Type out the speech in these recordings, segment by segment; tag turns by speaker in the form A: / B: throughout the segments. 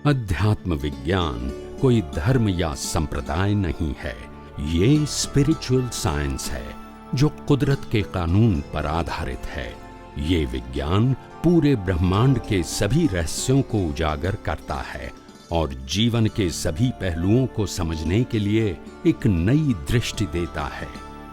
A: अध्यात्म विज्ञान कोई धर्म या संप्रदाय नहीं है। ये स्पिरिचुअल साइंस है जो कुदरत के कानून पर आधारित है। ये विज्ञान पूरे ब्रह्मांड के सभी रहस्यों को उजागर करता है और जीवन के सभी पहलुओं को समझने के लिए एक नई दृष्टि देता है।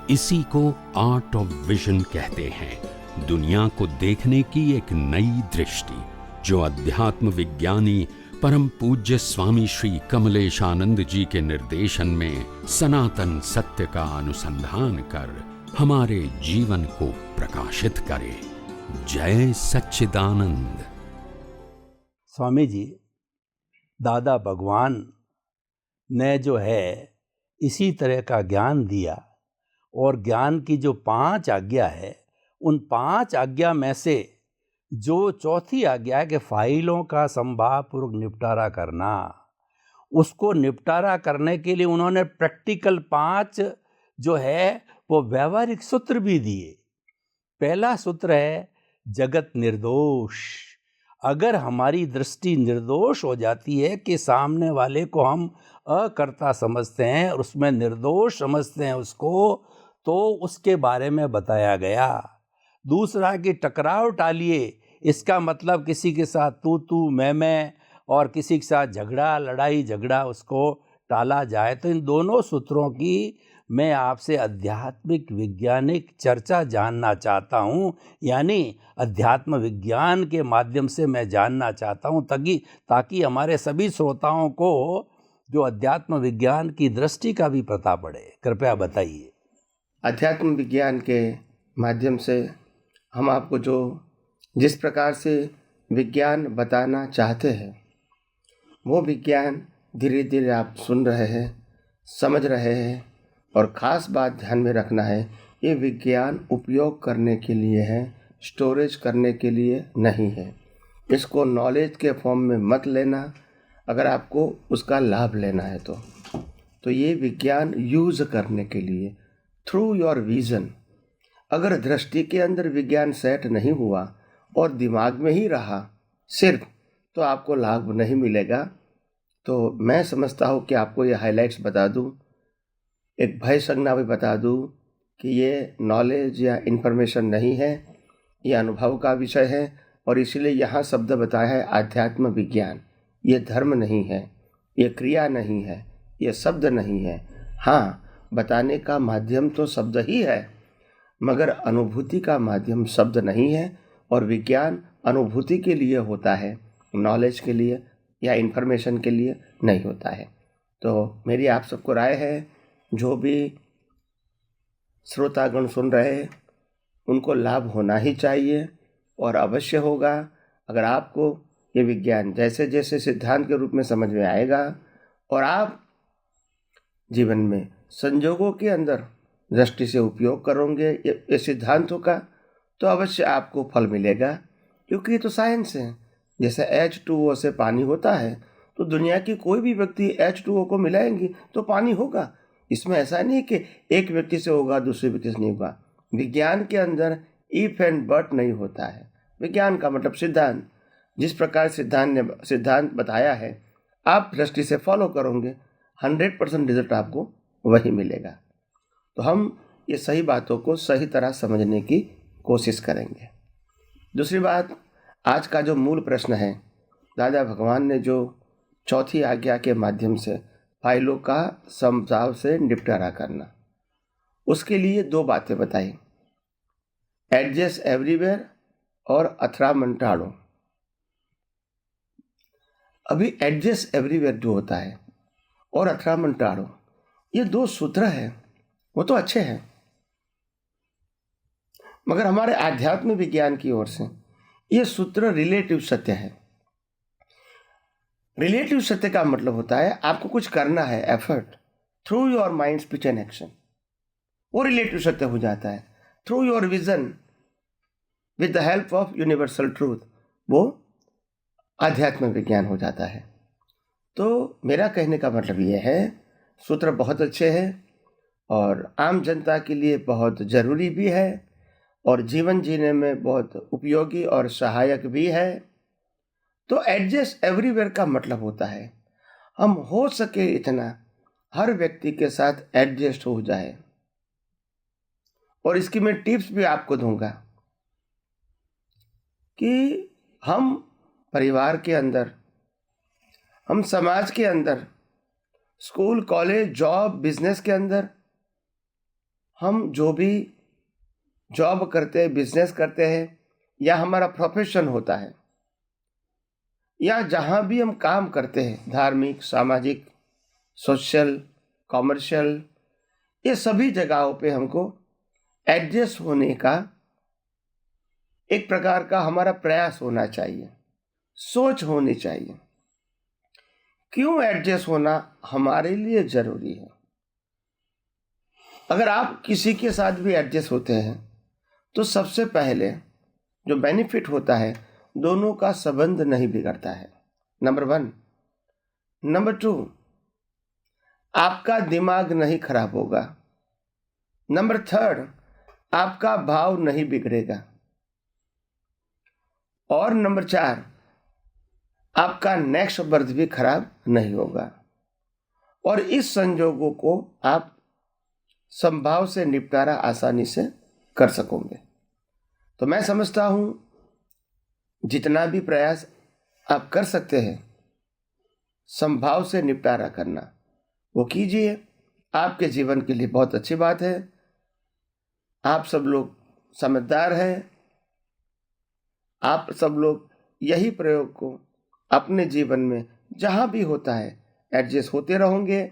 A: इसी को आर्ट ऑफ विजन कहते हैं, दुनिया को देखने की एक नई दृष्टि, जो अध्यात्म विज्ञानी परम पूज्य स्वामी श्री कमलेशानंद जी के निर्देशन में सनातन सत्य का अनुसंधान कर हमारे जीवन को प्रकाशित करे। जय सच्चिदानंद।
B: स्वामी जी, दादा भगवान ने जो है इसी तरह का ज्ञान दिया, और ज्ञान की जो 5 आज्ञा है, उन 5 आज्ञा में से जो चौथी आज्ञा है कि फाइलों का संभावपूर्वक निपटारा करना, उसको निपटारा करने के लिए उन्होंने प्रैक्टिकल 5 जो है वो व्यवहारिक सूत्र भी दिए। पहला सूत्र है जगत निर्दोष। अगर हमारी दृष्टि निर्दोष हो जाती है कि सामने वाले को हम अकर्ता समझते हैं और उसमें निर्दोष समझते हैं उसको, तो उसके बारे में बताया गया। दूसरा कि टकराव टालिए, इसका मतलब किसी के साथ तू मैं और किसी के साथ लड़ाई झगड़ा उसको टाला जाए। तो इन दोनों सूत्रों की मैं आपसे आध्यात्मिक वैज्ञानिक चर्चा जानना चाहता हूँ, यानी अध्यात्म विज्ञान के माध्यम से मैं जानना चाहता हूँ ताकि हमारे सभी श्रोताओं को जो अध्यात्म विज्ञान की दृष्टि का भी पता पड़े। कृपया बताइए।
C: अध्यात्म विज्ञान के माध्यम से हम आपको जिस प्रकार से विज्ञान बताना चाहते हैं, वो विज्ञान धीरे धीरे आप सुन रहे हैं, समझ रहे हैं। और ख़ास बात ध्यान में रखना है, ये विज्ञान उपयोग करने के लिए है, स्टोरेज करने के लिए नहीं है। इसको नॉलेज के फॉर्म में मत लेना। अगर आपको उसका लाभ लेना है तो ये विज्ञान यूज़ करने के लिए थ्रू योर विज़न। अगर दृष्टि के अंदर विज्ञान सेट नहीं हुआ और दिमाग में ही रहा सिर्फ, तो आपको लाभ नहीं मिलेगा। तो मैं समझता हूँ कि आपको ये हाइलाइट्स बता दूँ, एक भय संज्ञा भी बता दूँ कि ये नॉलेज या इन्फॉर्मेशन नहीं है, ये अनुभव का विषय है। और इसलिए यहाँ शब्द बताया है आध्यात्म विज्ञान। ये धर्म नहीं है, ये क्रिया नहीं है, ये शब्द नहीं है। हाँ, बताने का माध्यम तो शब्द ही है, मगर अनुभूति का माध्यम शब्द नहीं है। और विज्ञान अनुभूति के लिए होता है, नॉलेज के लिए या इन्फॉर्मेशन के लिए नहीं होता है। तो मेरी आप सबको राय है, जो भी श्रोतागण सुन रहे हैं उनको लाभ होना ही चाहिए और अवश्य होगा। अगर आपको ये विज्ञान जैसे जैसे सिद्धांत के रूप में समझ में आएगा और आप जीवन में संजोगों के अंदर दृष्टि से उपयोग करोगे ये सिद्धांतों का, तो अवश्य आपको फल मिलेगा। क्योंकि ये तो साइंस है। जैसे H2O से पानी होता है, तो दुनिया की कोई भी व्यक्ति H2O को मिलाएंगी तो पानी होगा। इसमें ऐसा नहीं कि एक व्यक्ति से होगा दूसरे व्यक्ति से नहीं होगा। विज्ञान के अंदर इफ एंड बट नहीं होता है। विज्ञान का मतलब सिद्धांत। जिस प्रकार सिद्धांत बताया है, आप दृष्टि से फॉलो करोगे, 100% रिजल्ट आपको वही मिलेगा। तो हम ये सही बातों को सही तरह समझने की कोशिश करेंगे। दूसरी बात, आज का जो मूल प्रश्न है, दादा भगवान ने जो चौथी आज्ञा के माध्यम से फाइलों का समझाव से निपटारा करना, उसके लिए 2 बातें बताई, एडजस्ट एवरीवेयर और अथरामंटाड़ो। अभी एडजस्ट एवरीवेयर जो होता है और अथरामंटाड़ो, ये 2 सूत्र हैं, वो तो अच्छे हैं, मगर हमारे आध्यात्मिक विज्ञान की ओर से ये सूत्र रिलेटिव सत्य है। रिलेटिव सत्य का मतलब होता है आपको कुछ करना है, effort through your mind, speech and action, वो रिलेटिव सत्य हो जाता है। Through your vision with the help of universal truth, वो आध्यात्म विज्ञान हो जाता है। तो मेरा कहने का मतलब ये है, सूत्र बहुत अच्छे हैं और आम जनता के लिए बहुत ज़रूरी भी है और जीवन जीने में बहुत उपयोगी और सहायक भी है। तो एडजस्ट एवरीवेयर का मतलब होता है हम हो सके इतना हर व्यक्ति के साथ एडजस्ट हो जाए। और इसकी मैं टिप्स भी आपको दूंगा कि हम परिवार के अंदर, हम समाज के अंदर, स्कूल, कॉलेज, जॉब, बिजनेस के अंदर, हम जो भी जॉब करते हैं, बिजनेस करते हैं, या हमारा प्रोफेशन होता है, या जहाँ भी हम काम करते हैं, धार्मिक, सामाजिक, सोशल, कॉमर्शियल, ये सभी जगहों पे हमको एडजस्ट होने का एक प्रकार का हमारा प्रयास होना चाहिए, सोच होनी चाहिए। क्यों एडजस्ट होना हमारे लिए जरूरी है? अगर आप किसी के साथ भी एडजस्ट होते हैं तो सबसे पहले जो बेनिफिट होता है, दोनों का संबंध नहीं बिगड़ता है, नंबर 1। नंबर 2, आपका दिमाग नहीं खराब होगा। नंबर 3, आपका भाव नहीं बिगड़ेगा। और नंबर 4, आपका नेक्स्ट बर्थ भी खराब नहीं होगा। और इस संजोगों को आप संभाव से निपटारा आसानी से कर सकोगे। तो मैं समझता हूं जितना भी प्रयास आप कर सकते हैं संभाव से निपटारा करना, वो कीजिए। आपके जीवन के लिए बहुत अच्छी बात है। आप सब लोग समझदार हैं। आप सब लोग यही प्रयोग को अपने जीवन में जहां भी होता है एडजस्ट होते रहोगे,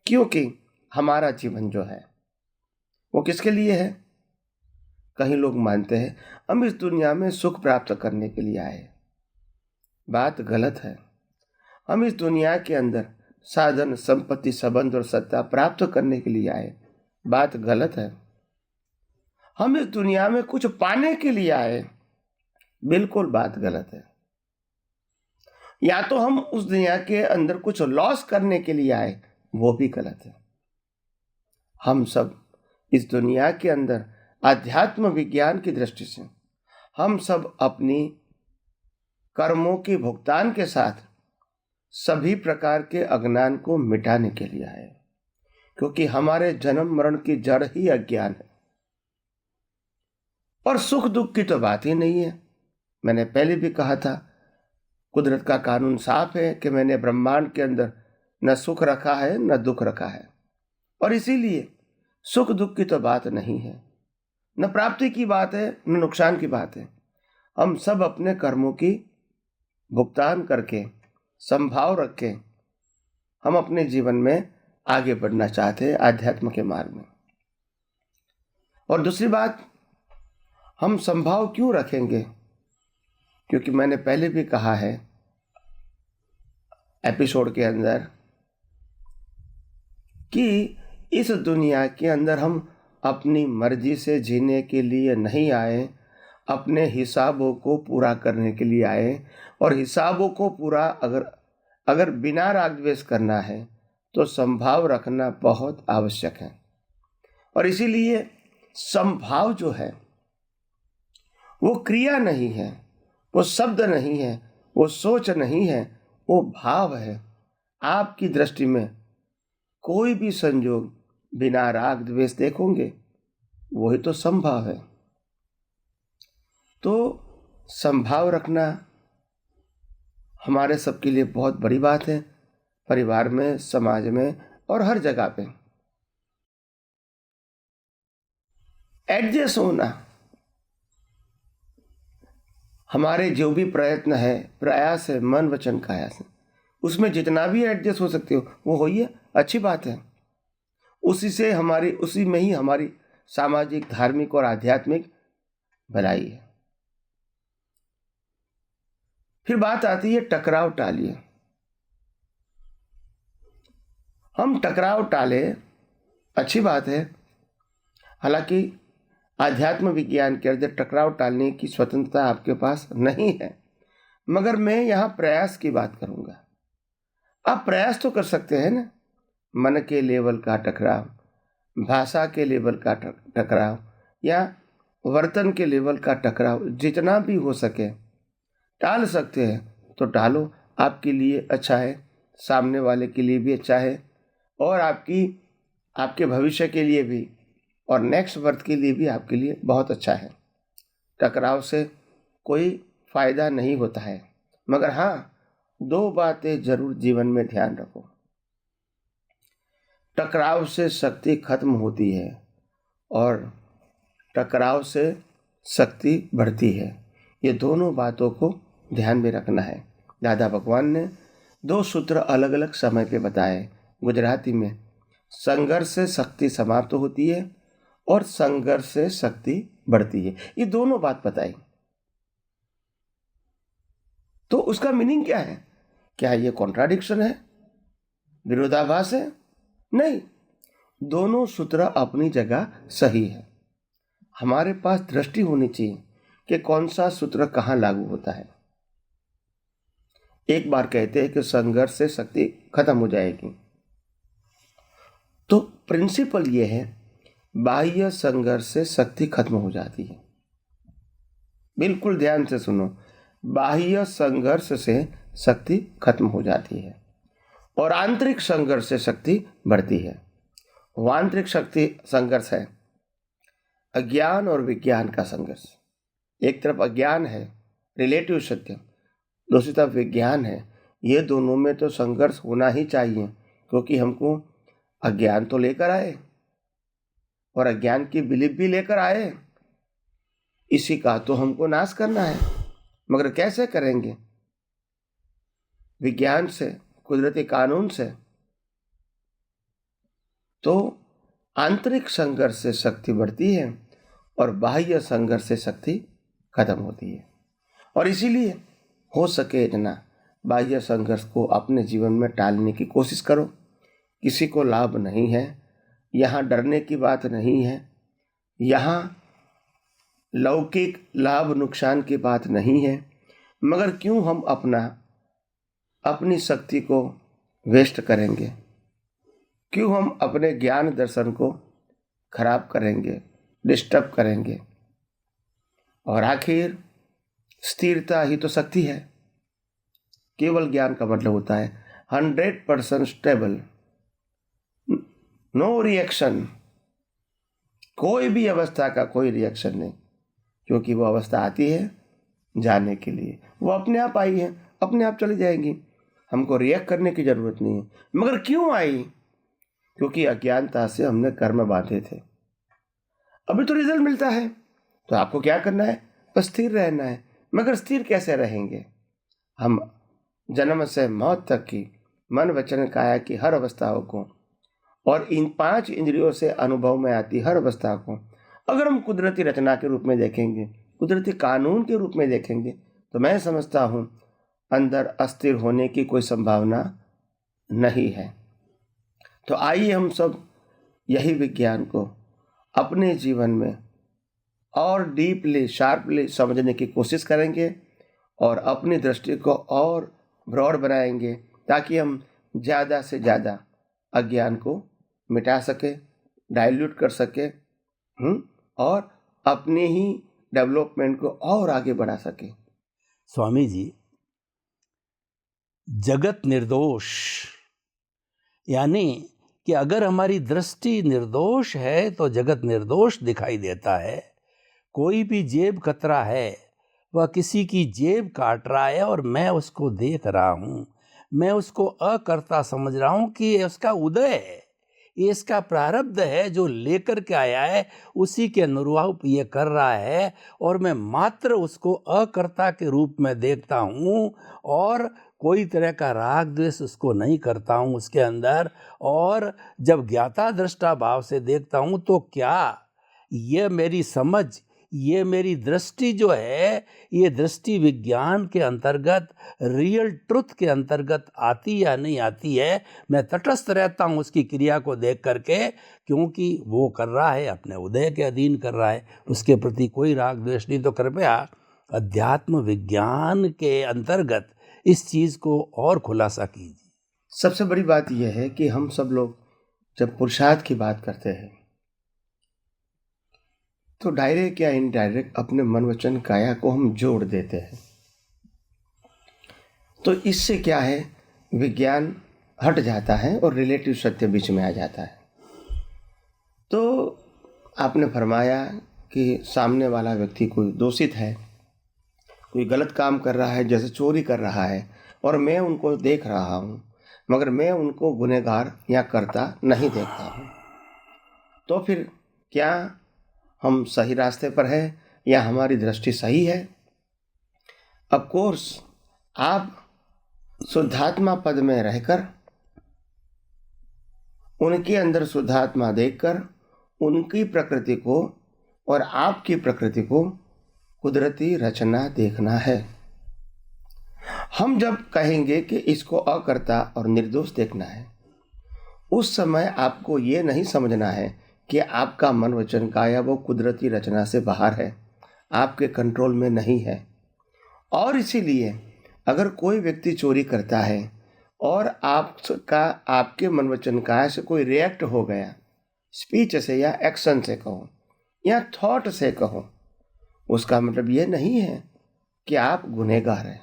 C: क्योंकि हमारा जीवन जो है वो किसके लिए है? कहीं लोग मानते हैं हम इस दुनिया में सुख प्राप्त करने के लिए आए। बात गलत है। हम इस दुनिया के अंदर साधन, संपत्ति, संबंध और सत्ता प्राप्त करने के लिए आए। बात गलत है। हम इस दुनिया में कुछ पाने के लिए आए। बिल्कुल बात गलत है। या तो हम उस दुनिया के अंदर कुछ लॉस करने के लिए आए, वो भी गलत है। हम सब इस दुनिया के अंदर आध्यात्म विज्ञान की दृष्टि से हम सब अपनी कर्मों के भुगतान के साथ सभी प्रकार के अज्ञान को मिटाने के लिए आए, क्योंकि हमारे जन्म मरण की जड़ ही अज्ञान है। और सुख दुख की तो बात ही नहीं है। मैंने पहले भी कहा था, कुदरत का कानून साफ है कि मैंने ब्रह्मांड के अंदर न सुख रखा है न दुख रखा है। और इसीलिए सुख दुख की तो बात नहीं है, न प्राप्ति की बात है न नुकसान की बात है। हम सब अपने कर्मों की भुगतान करके, संभाव रख के हम अपने जीवन में आगे बढ़ना चाहते हैं आध्यात्म के मार्ग में। और दूसरी बात, हम संभाव क्यों रखेंगे? क्योंकि मैंने पहले भी कहा है एपिसोड के अंदर कि इस दुनिया के अंदर हम अपनी मर्जी से जीने के लिए नहीं आए, अपने हिसाबों को पूरा करने के लिए आए। और हिसाबों को पूरा अगर बिना राग द्वेष करना है तो संभाव रखना बहुत आवश्यक है। और इसीलिए संभाव जो है वो क्रिया नहीं है, वो शब्द नहीं है, वो सोच नहीं है, वो भाव है। आपकी दृष्टि में कोई भी संयोग बिना राग द्वेष देखोगे, वही तो संभाव है। तो संभाव रखना हमारे सबके लिए बहुत बड़ी बात है, परिवार में, समाज में और हर जगह पे। एडजस्ट होना हमारे जो भी प्रयत्न है, प्रयास है, मन वचन काया से, उसमें जितना भी एडजस्ट हो सकते हो वो होइए, अच्छी बात है। उसी में ही हमारी सामाजिक, धार्मिक और आध्यात्मिक भलाई है। फिर बात आती है टकराव टालिए। हम टकराव टाले, अच्छी बात है। हालांकि आध्यात्म विज्ञान के अंदर टकराव टालने की स्वतंत्रता आपके पास नहीं है, मगर मैं यहाँ प्रयास की बात करूँगा। आप प्रयास तो कर सकते हैं ना, मन के लेवल का टकराव, भाषा के लेवल का टकराव या वर्तन के लेवल का टकराव, जितना भी हो सके टाल सकते हैं। तो डालो, आपके लिए अच्छा है, सामने वाले के लिए भी अच्छा है, और आपके भविष्य के लिए भी और नेक्स्ट बर्थ के लिए भी आपके लिए बहुत अच्छा है। टकराव से कोई फायदा नहीं होता है, मगर हाँ, 2 बातें जरूर जीवन में ध्यान रखो। टकराव से शक्ति खत्म होती है और टकराव से शक्ति बढ़ती है। ये दोनों बातों को ध्यान में रखना है। दादा भगवान ने 2 सूत्र अलग अलग समय पे बताए। गुजराती में संघर्ष से शक्ति समाप्त होती है और संघर्ष से शक्ति बढ़ती है। ये दोनों बात बताई। तो उसका मीनिंग क्या है? क्या ये कॉन्ट्राडिक्शन है, विरोधाभास है? नहीं, दोनों सूत्र अपनी जगह सही है। हमारे पास दृष्टि होनी चाहिए कि कौन सा सूत्र कहाँ लागू होता है। एक बार कहते हैं कि संघर्ष से शक्ति खत्म हो जाएगी, तो प्रिंसिपल ये है, बाह्य संघर्ष से शक्ति खत्म हो जाती है। बिल्कुल ध्यान से सुनो, बाह्य संघर्ष से शक्ति खत्म हो जाती है और आंतरिक संघर्ष से शक्ति बढ़ती है। आंतरिक शक्ति संघर्ष है अज्ञान और विज्ञान का संघर्ष। एक तरफ अज्ञान है, रिलेटिव सत्य, दूसरी तरफ विज्ञान है। ये दोनों में तो संघर्ष होना ही चाहिए, क्योंकि हमको अज्ञान तो लेकर आए और अज्ञान की बिलीफ भी लेकर आए। इसी का तो हमको नाश करना है, मगर कैसे करेंगे? विज्ञान से, कुदरती कानून से। तो आंतरिक संघर्ष से शक्ति बढ़ती है और बाह्य संघर्ष से शक्ति खत्म होती है। और इसीलिए हो सके इतना बाह्य संघर्ष को अपने जीवन में टालने की कोशिश करो। किसी को लाभ नहीं है, यहाँ डरने की बात नहीं है, यहाँ लौकिक लाभ नुकसान की बात नहीं है, मगर क्यों हम अपनी शक्ति को वेस्ट करेंगे? क्यों हम अपने ज्ञान दर्शन को खराब करेंगे, डिस्टर्ब करेंगे? और आखिर स्थिरता ही तो शक्ति है। केवल ज्ञान का मतलब होता है 100% स्टेबल, नो रिएक्शन, कोई भी अवस्था का कोई रिएक्शन नहीं, क्योंकि वो अवस्था आती है जाने के लिए, वो अपने आप आई है, अपने आप चली जाएंगी, हमको रिएक्ट करने की जरूरत नहीं है। मगर क्यों आई? क्योंकि अज्ञानता से हमने कर्म बांधे थे। अभी तो रिजल्ट मिलता है, तो आपको क्या करना है? बस स्थिर रहना है। मगर स्थिर कैसे रहेंगे? हम जन्म से मौत तक की मन वचन काया की हर अवस्थाओं को और इन 5 इंद्रियों से अनुभव में आती हर अवस्था को अगर हम कुदरती रचना के रूप में देखेंगे, कुदरती कानून के रूप में देखेंगे, तो मैं समझता हूँ अंदर अस्थिर होने की कोई संभावना नहीं है। तो आइए हम सब यही विज्ञान को अपने जीवन में और डीपली, शार्पली समझने की कोशिश करेंगे और अपनी दृष्टि को और ब्रॉड बनाएंगे, ताकि हम ज़्यादा से ज़्यादा अज्ञान को मिटा सके, डाइल्यूट कर सके और अपने ही डेवलपमेंट को और आगे बढ़ा सके।
B: स्वामी जी, जगत निर्दोष, यानी कि अगर हमारी दृष्टि निर्दोष है तो जगत निर्दोष दिखाई देता है। कोई भी जेब कतरा है, वह किसी की जेब काट रहा है और मैं उसको देख रहा हूँ, मैं उसको अकर्ता समझ रहा हूँ कि ये उसका उदय है, ये इसका प्रारब्ध है, जो लेकर के आया है उसी के अनुरूप ये कर रहा है, और मैं मात्र उसको अकर्ता के रूप में देखता हूँ और कोई तरह का राग द्वेष उसको नहीं करता हूँ उसके अंदर। और जब ज्ञाता दृष्टा भाव से देखता हूँ तो क्या ये मेरी समझ, ये मेरी दृष्टि जो है, ये दृष्टि विज्ञान के अंतर्गत, रियल ट्रुथ के अंतर्गत आती या नहीं आती है? मैं तटस्थ रहता हूँ उसकी क्रिया को देख करके, क्योंकि वो कर रहा है अपने उदय के अधीन कर रहा है, उसके प्रति कोई राग द्वेष नहीं। तो कृपया अध्यात्म विज्ञान के अंतर्गत इस चीज़ को और खुलासा कीजिए।
C: सबसे बड़ी बात यह है कि हम सब लोग जब पुरुषार्थ की बात करते हैं तो डायरेक्ट या इनडायरेक्ट अपने मन वचन काया को हम जोड़ देते हैं। तो इससे क्या है, विज्ञान हट जाता है और रिलेटिव सत्य बीच में आ जाता है। तो आपने फरमाया कि सामने वाला व्यक्ति कोई दोषित है, कोई गलत काम कर रहा है, जैसे चोरी कर रहा है, और मैं उनको देख रहा हूँ, मगर मैं उनको गुनहगार या करता नहीं देखता हूँ। तो फिर क्या हम सही रास्ते पर हैं या हमारी दृष्टि सही है? ऑफ कोर्स, आप शुद्धात्मा पद में रहकर उनके अंदर शुद्धात्मा देखकर उनकी प्रकृति को और आपकी प्रकृति को कुदरती रचना देखना है। हम जब कहेंगे कि इसको अकर्ता और निर्दोष देखना है, उस समय आपको ये नहीं समझना है कि आपका मन वचन काया वो कुदरती रचना से बाहर है, आपके कंट्रोल में नहीं है। और इसीलिए अगर कोई व्यक्ति चोरी करता है और आपके मन वचन काया से कोई रिएक्ट हो गया, स्पीच से या एक्शन से कहो या थॉट से कहो, उसका मतलब ये नहीं है कि आप गुनहगार हैं।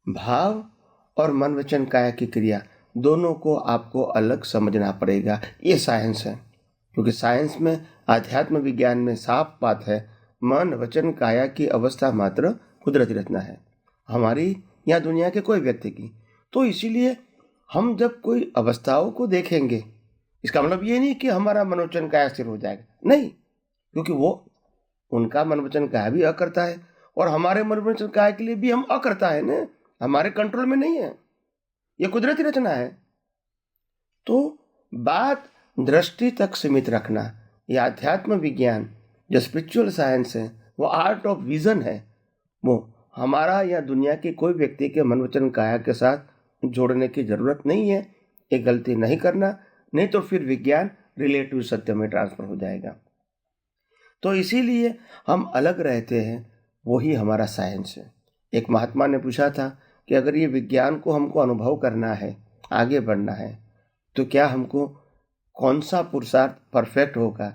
C: भाव और मन वचन काया की क्रिया दोनों को आपको अलग समझना पड़ेगा। ये साइंस है, क्योंकि साइंस में, आध्यात्म विज्ञान में साफ बात है, मन वचन काया की अवस्था मात्र कुदरती रचना है, हमारी या दुनिया के कोई व्यक्ति की। तो इसीलिए हम जब कोई अवस्थाओं को देखेंगे, इसका मतलब ये नहीं कि हमारा मन वचन काया स्थिर हो जाएगा, नहीं, क्योंकि वो उनका मन वचन काया भी अकर्ता है और हमारे मन वचन काया के लिए भी हम अकर्ता है ना, हमारे कंट्रोल में नहीं है, ये कुदरती रचना है। तो बात दृष्टि तक सीमित रखना, यह अध्यात्म विज्ञान जो स्पिरिचुअल साइंस है, वो आर्ट ऑफ विजन है, वो हमारा या दुनिया के कोई व्यक्ति के मन वचन काया के साथ जोड़ने की जरूरत नहीं है। एक गलती नहीं करना, नहीं तो फिर विज्ञान रिलेटिव सत्य में ट्रांसफर हो जाएगा। तो इसीलिए हम अलग रहते हैं, वही हमारा साइंस है। एक महात्मा ने पूछा था कि अगर ये विज्ञान को हमको अनुभव करना है, आगे बढ़ना है, तो क्या हमको कौन सा पुरुषार्थ परफेक्ट होगा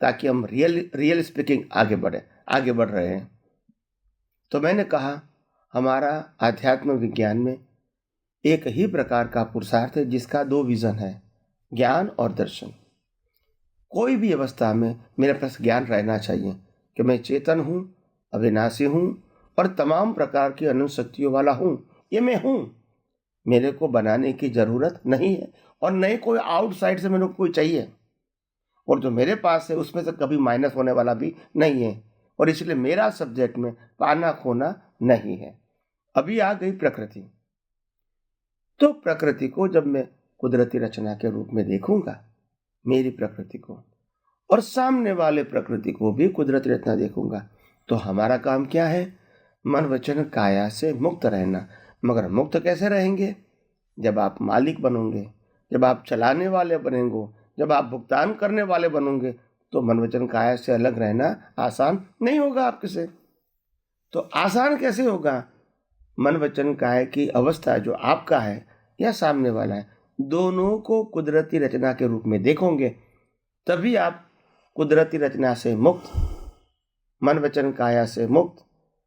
C: ताकि हम रियल स्पीकिंग आगे बढ़ रहे हैं? तो मैंने कहा, हमारा आध्यात्म विज्ञान में एक ही प्रकार का पुरुषार्थ है जिसका दो विजन है, ज्ञान और दर्शन। कोई भी अवस्था में मेरे पास ज्ञान रहना चाहिए कि मैं चेतन हूँ, अविनाशी हूँ और तमाम प्रकार की अनंत शक्तियों वाला हूँ। ये मैं हूँ, मेरे को बनाने की जरूरत नहीं है और नहीं कोई आउटसाइड से मेरे को कोई चाहिए, और जो मेरे पास है उसमें से कभी माइनस होने वाला भी नहीं है, और इसलिए मेरा सब्जेक्ट में पाना खोना नहीं है। अभी आ गई प्रकृति, तो प्रकृति को जब मैं कुदरती रचना के रूप में देखूंगा, मेरी प्रकृति को, और सामने वाले प्रकृति को भी कुदरती रचना देखूंगा, तो हमारा काम क्या है? मन वचन काया से मुक्त रहना। मगर मुक्त कैसे रहेंगे? जब आप मालिक बनोगे, जब आप चलाने वाले बनेंगे, जब आप भुगतान करने वाले बनोगे, तो मन वचन काया से अलग रहना आसान नहीं होगा आपके से। तो आसान कैसे होगा? मन वचन काया की अवस्था जो आपका है या सामने वाला है, दोनों को कुदरती रचना के रूप में देखोगे, तभी आप कुदरती रचना से मुक्त, मन वचन काया से मुक्त,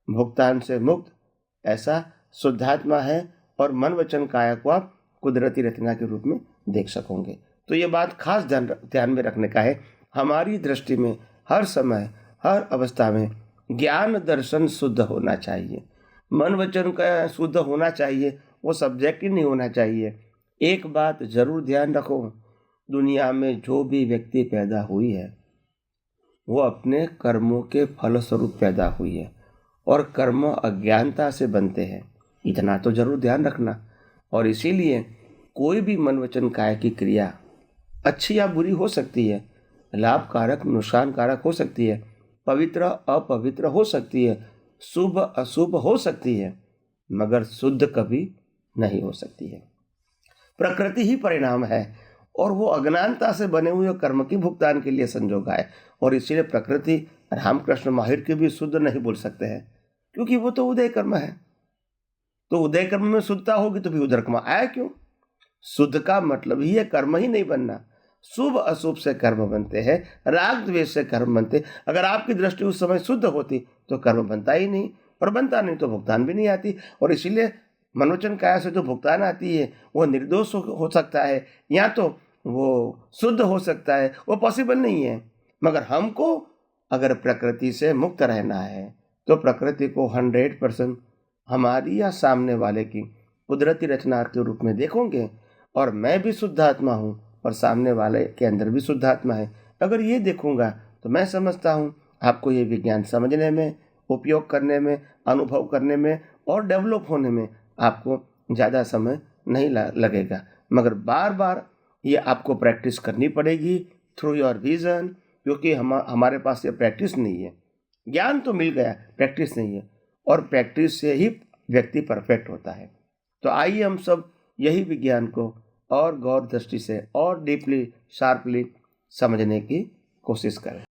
C: भुगतान से मुक्त, ऐसा शुद्धात्मा है, और मन वचन काया को आप कुदरती रचना के रूप में देख सकोगे। तो ये बात खास ध्यान में रखने का है। हमारी दृष्टि में हर समय, हर अवस्था में ज्ञान दर्शन शुद्ध होना चाहिए, मन वचन का शुद्ध होना चाहिए, वो सब्जेक्ट ही नहीं होना चाहिए। एक बात जरूर ध्यान रखो, दुनिया में जो भी व्यक्ति पैदा हुई है वो अपने कर्मों के फलस्वरूप पैदा हुई है, और कर्म अज्ञानता से बनते हैं, इतना तो जरूर ध्यान रखना। और इसीलिए कोई भी मन वचन काया की क्रिया अच्छी या बुरी हो सकती है, लाभकारक नुकसानकारक हो सकती है, पवित्र अपवित्र हो सकती है, शुभ अशुभ हो सकती है, मगर शुद्ध कभी नहीं हो सकती है। प्रकृति ही परिणाम है, और वो अज्ञानता से बने हुए कर्म की भुगतान के लिए संजोगा है। और इसीलिए प्रकृति रामकृष्ण माहिर के भी शुद्ध नहीं बोल सकते हैं, क्योंकि वो तो उदय कर्म है। तो उदय कर्म में शुद्धता होगी तो भी उदय कर्म आया क्यों? शुद्ध का मतलब ही है कर्म ही नहीं बनना। शुभ अशुभ से कर्म बनते हैं, राग द्वेष से कर्म बनते। अगर आपकी दृष्टि उस समय शुद्ध होती तो कर्म बनता ही नहीं, और बनता नहीं तो भुगतान भी नहीं आती। और इसीलिए मनोवचन काया से जो भुगतान आती है वो निर्दोष हो सकता है, या तो वो शुद्ध हो सकता है, वो पॉसिबल नहीं है। मगर हमको अगर प्रकृति से मुक्त रहना है तो प्रकृति को 100% हमारी या सामने वाले की कुदरती रचना के रूप में देखोगे, और मैं भी शुद्ध आत्मा हूँ और सामने वाले के अंदर भी शुद्ध आत्मा है, अगर ये देखूंगा तो मैं समझता हूँ आपको ये विज्ञान समझने में, उपयोग करने में, अनुभव करने में और डेवलप होने में आपको ज़्यादा समय नहीं लगेगा। मगर बार बार ये आपको प्रैक्टिस करनी पड़ेगी थ्रू योर विजन, क्योंकि हमारे पास ये प्रैक्टिस नहीं है। ज्ञान तो मिल गया, प्रैक्टिस नहीं है, और प्रैक्टिस से ही व्यक्ति परफेक्ट होता है। तो आइए हम सब यही विज्ञान को और गौर दृष्टि से और डीपली, शार्पली समझने की कोशिश करें।